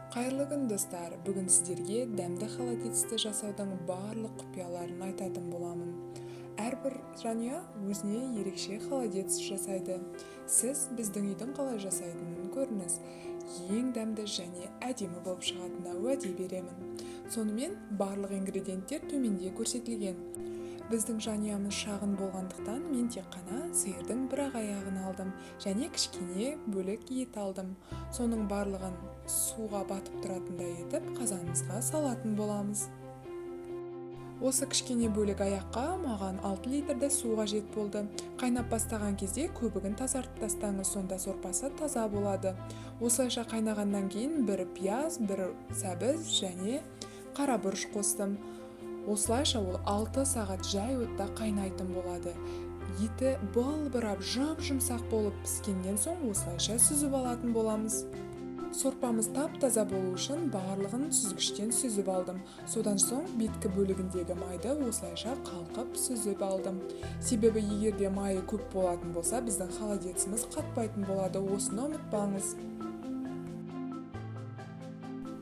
Қайырлы күн достар, бүгін сіздерге дәмді холодецті жасаудың барлық құпияларын айтатын боламын. Әрбір жанұя өзіне ерекше холодец жасайды. Сіз біздің үйдің қалай жасайтынын көріңіз. Ең дәмді және әдемі болып шығатынына уәде беремін. Сонымен барлық ингредиенттер төменде көрсетілген. Біздің жанұямыз шағын болғандықтан мен тек қана сиырдың бір ақ аяғын алдым және кішкене бөлек ет алдым. Соның барлығын суға батып тұратындай етіп қазанымызға салатын боламыз. Осы кішкене бөлек аяққа маған 6 литрді су қажет болды. Қайнап бастаған кезде көбігін тазартып тастаңыз, сонда сорпасы таза болады. Осылайша қайнағаннан кейін бір пияз, бір сәбіз және қара бұрыш қостым. Осылайша ол 6 сағат жай отта қайнайтын болады. Еті былбырап жұмсақ болып піскеннен соң осылайша сүзіп алатын боламыз. Сорпамыз тап-таза болу үшін барлығын сүзгіштен сүзіп алдым. Содан соң беткі бөлігіндегі майды осылайша қалқып сүзіп алдым. Себебі егерде майы көп болатын болса, біздің холодеціміз қатпайтын болады. Осыны ұмытпаңыз.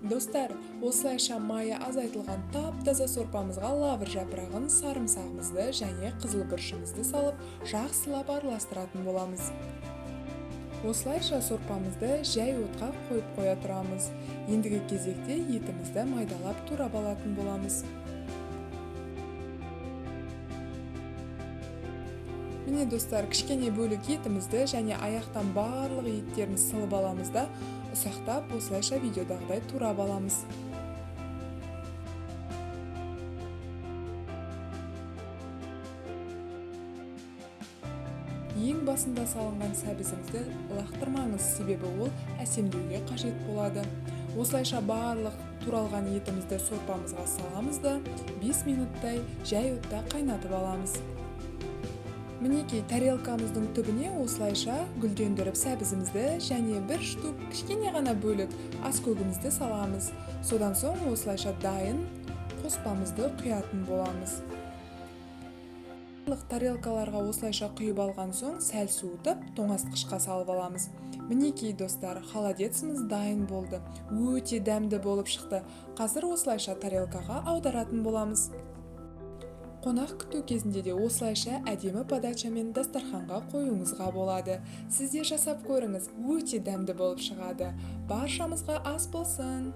Достар, осылайша майы азайтылған тап-таза сорпамызға лавр жапырағын, сарымсағымызды және қызыл бұрышымызды салып, жақсылап араластыратын боламыз. Осылайша сорпамызды жай отқа қойып қоя тұрамыз. Ендігі кезекте етімізді майдалап турап алатын боламыз. Міне достар, кішкене бөлік етімізді және аяқтан барлық еттерін сылып аламыз да, ұсақтап осылайша видеодағыдай турап аламыз. Ең басында салынған сәбізімізді лақтырмаңыз, себебі ол әсемдеуге қажет болады. Осылайша барлық туралған етімізді сорпамызға саламыз да 5 минуттай жай отта қайнатып аламыз. Мінекей тарелкамыздың түбіне осылайша гүлдендіріп сәбізімізді және бір штук кішкене ғана бөлік аскөгімізді саламыз. Содан соң осылайша дайын қоспамызды құятын боламыз. Барлық тарелкаларға осылайша құйып алған соң сәл суытып тоңазытқышқа салып аламыз. Мінекей достар, холодеціміз дайын болды. Өте дәмді болып шықты. Қазір осылайша тарелкаға аударатын боламыз. Қонақ күту кезінде де осылайша әдемі подачамен дастарханға қоюыңызға болады. Сіз де жасап көріңіз, өте дәмді болып шығады. Баршамызға ас болсын!